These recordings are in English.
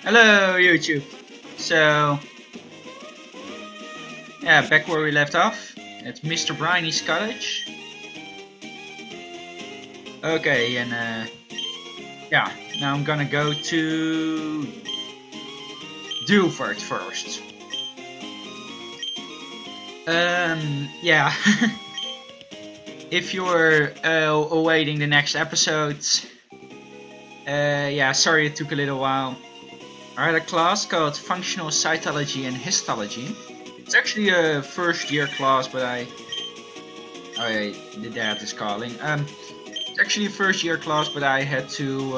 Hello YouTube! So, yeah, back where we left off, at Mr. Briney's cottage. Okay, and yeah, now I'm gonna go to Dewford first. Yeah, if you're awaiting the next episodes, yeah, sorry it took a little while. I had a class called Functional Cytology and Histology. It's actually a first year class, but the dad is calling. It's actually a first year class, but I had to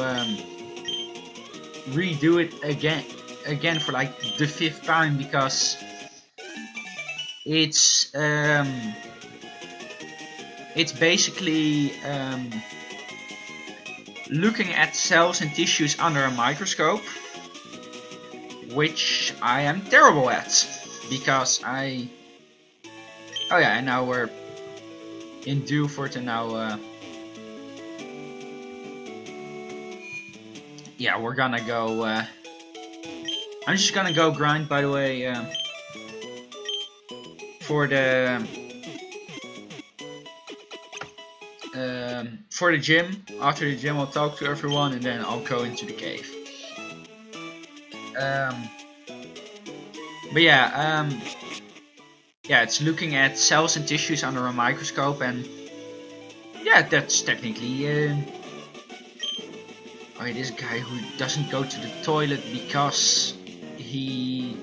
redo it again for like the 5th time because it's basically looking at cells and tissues under a microscope, which I am terrible at because oh yeah, and now we're in Dewford, and now yeah, we're gonna go I'm just gonna go grind, by the way, for the gym. After the gym I'll talk to everyone and then I'll go into the cave. But yeah, yeah, it's looking at cells and tissues under a microscope, and yeah, that's technically oh, this guy who doesn't go to the toilet because he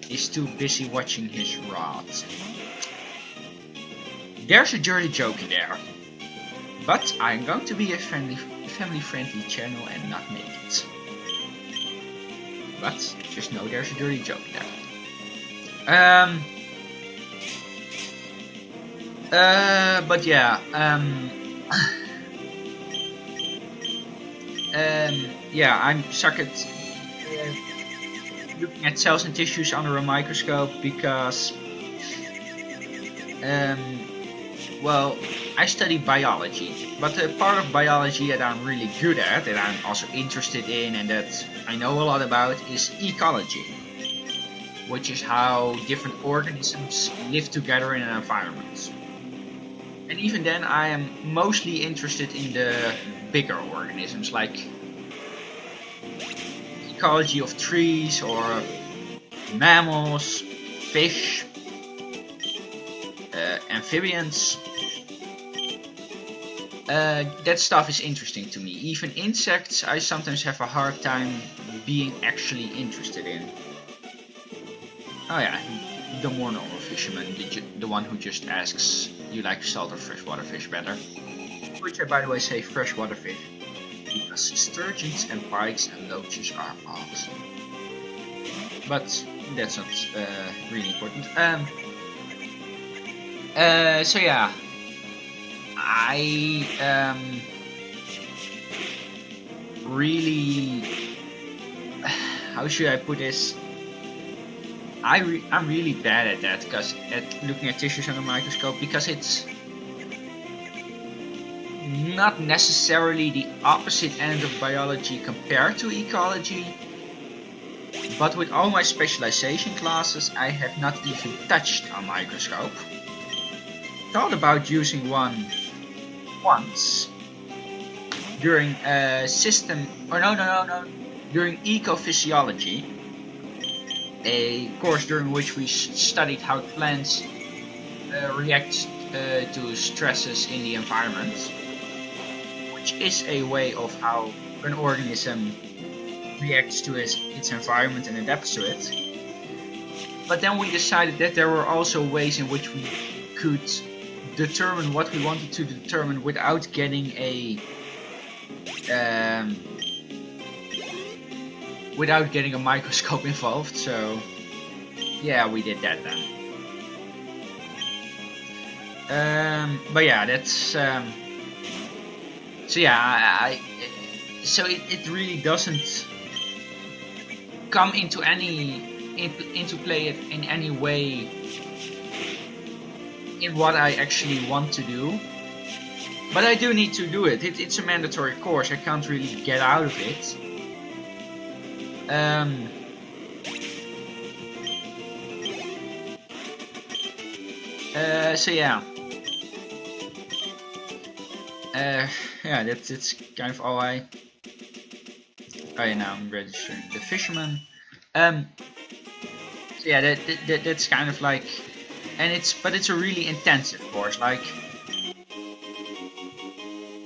is too busy watching his rod. There's a dirty joke in there, but I'm going to be a family-friendly channel and not make it. But just know there's a dirty joke there. But yeah, yeah, I'm suck at looking at cells and tissues under a microscope because, well, I study biology, but the part of biology that I'm really good at, that I'm also interested in, and that I know a lot about is ecology, which is how different organisms live together in an environment. And even then, I am mostly interested in the bigger organisms, like ecology of trees or mammals, fish, amphibians. That stuff is interesting to me. Even insects I sometimes have a hard time being actually interested in. Oh yeah, the more normal fisherman, the one who just asks, you like salt or freshwater fish better? Which I, by the way, say freshwater fish, because sturgeons and pikes and loaches are awesome. But that's not really important. So yeah, I really, how should I put this? I'm really bad at that, because at looking at tissues under a microscope, because it's not necessarily the opposite end of biology compared to ecology. But with all my specialization classes, I have not even touched a microscope. Thought about using one once during during ecophysiology, a course during which we studied how plants react to stresses in the environment, which is a way of how an organism reacts to its environment and adapts to it. But then we decided that there were also ways in which we could determine what we wanted to determine without getting a microscope involved. So yeah, we did that then. But yeah, that's so yeah, so it really doesn't come into play in any way in what I actually want to do. But I do need to do it. It's a mandatory course. I can't really get out of it. Um, so yeah. Yeah, that's kind of all I. Oh yeah, now I'm registering the fisherman. So yeah, that's kind of like, and it's a really intensive course. Like,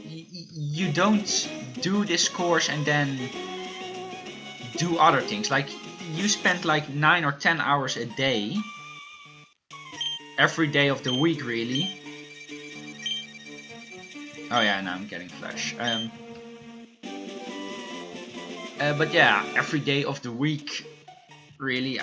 you don't do this course and then do other things. Like, you spend like 9 or 10 hours a day, every day of the week, really. Oh yeah, now I'm getting flash. But yeah, every day of the week, really,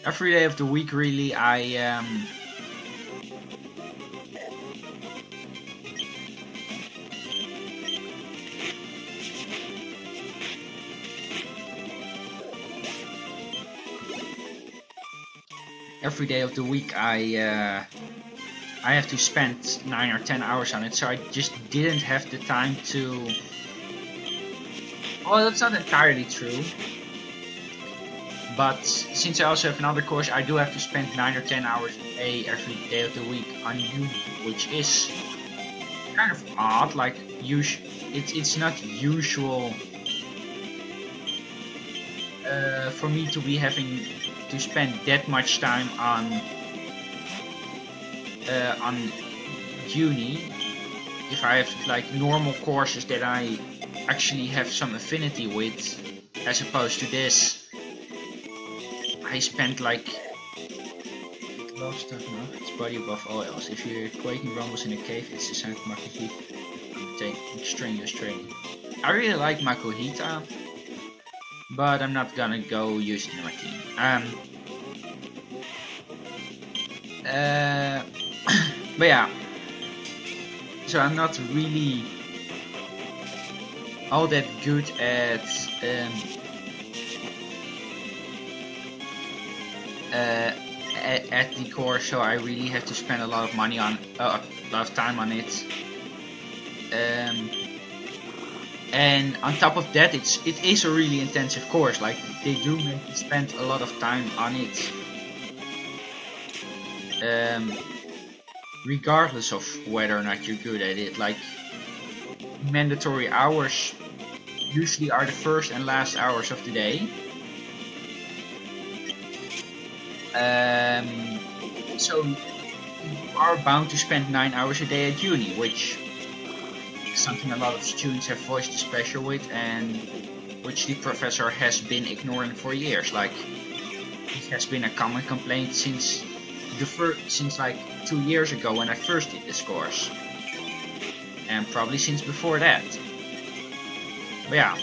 every day of the week, really, every day of the week, I have to spend 9 or 10 hours on it, so I just didn't have the time to. Well, that's not entirely true. But since I also have another course, I do have to spend 9 or 10 hours a day every day of the week on uni, which is kind of odd. Like, it's not usual for me to be having to spend that much time on uni. If I have like normal courses that I actually have some affinity with, as opposed to this. I spent like love stuff now. It's body above all else. If you're quaking rumbles in a cave, it's the sign of Makuhita. Take strenuous training. I really like Makuhita, but I'm not gonna go use it in my team. But yeah. So I'm not really all that good at the course, so I really have to spend a lot of money on a lot of time on it. And on top of that, it is a really intensive course. Like, they do make you spend a lot of time on it, regardless of whether or not you're good at it. Like, mandatory hours usually are the first and last hours of the day. So you are bound to spend 9 hours a day at uni, which is something a lot of students have voiced displeasure with, and which the professor has been ignoring for years. Like, it has been a common complaint since like 2 years ago when I first did this course, and probably since before that. But yeah,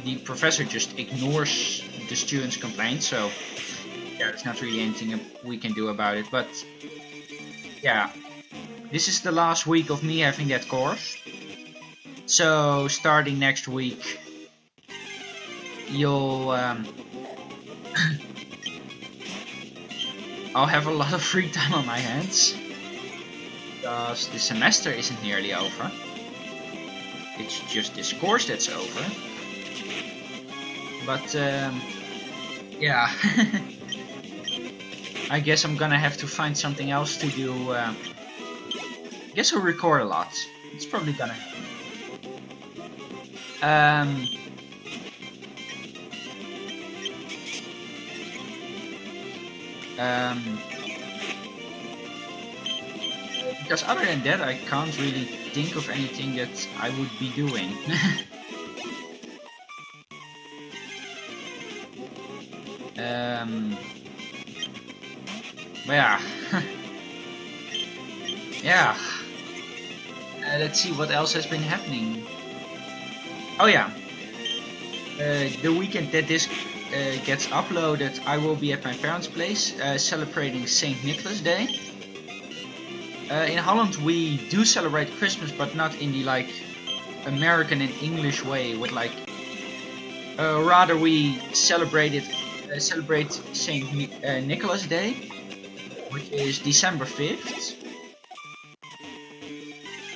the professor just ignores the students' complaints, so yeah, there's not really anything we can do about it. But yeah, this is the last week of me having that course. So starting next week, you'll I'll have a lot of free time on my hands, because the semester isn't nearly over. It's just this course that's over. But yeah. I guess I'm gonna have to find something else to do. I guess I'll record a lot. It's probably gonna happen. Because other than that, I can't really think of anything that I would be doing. Yeah. Yeah. Let's see what else has been happening. Oh yeah. The weekend that this gets uploaded, I will be at my parents' place celebrating St. Nicholas Day. In Holland we do celebrate Christmas, but not in the like American and English way with like Rather, we celebrate Saint Nicholas Day, which is December 5th.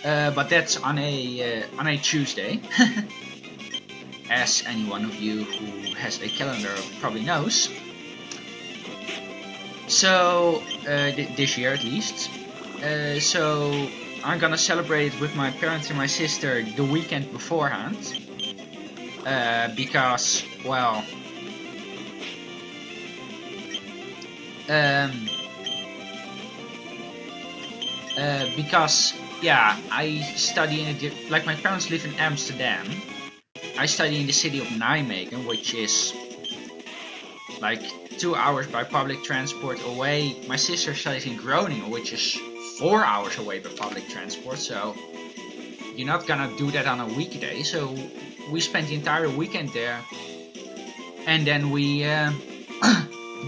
But that's on a Tuesday, as any one of you who has a calendar probably knows. So this year at least. So I'm gonna celebrate it with my parents and my sister the weekend beforehand, because, well, because, yeah, I study in like my parents live in Amsterdam. I study in the city of Nijmegen, which is like 2 hours by public transport away. My sister studies in Groningen, which is 4 hours away by public transport. So you're not gonna do that on a weekday. So we spent the entire weekend there, and then we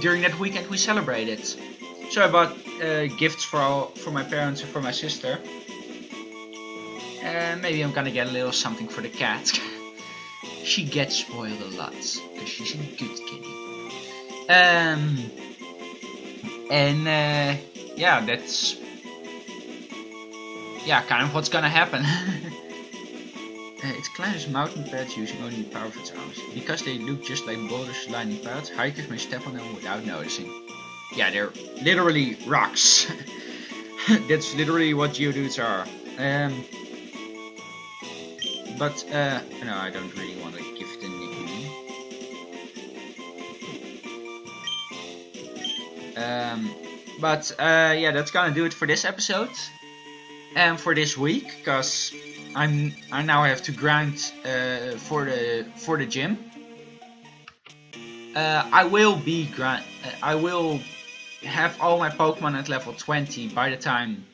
during that weekend we celebrated. So I bought gifts for my parents and for my sister. And maybe I'm gonna get a little something for the cat. She gets spoiled a lot because she's a good kitty. Yeah, that's kind of what's gonna happen. It climbs mountain paths using only the power of its arms. Because they look just like boulders lining paths, hikers may step on them without noticing. Yeah, they're literally rocks. That's literally what geodudes are. But no, I don't really want to give it a nickname. Yeah, that's gonna do it for this episode and for this week, because I now have to grind for the gym. I will have all my Pokemon at level 20 by the time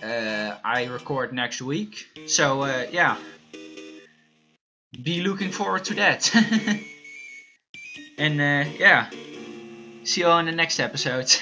I record next week. So yeah, be looking forward to that. And yeah, see you all in the next episode.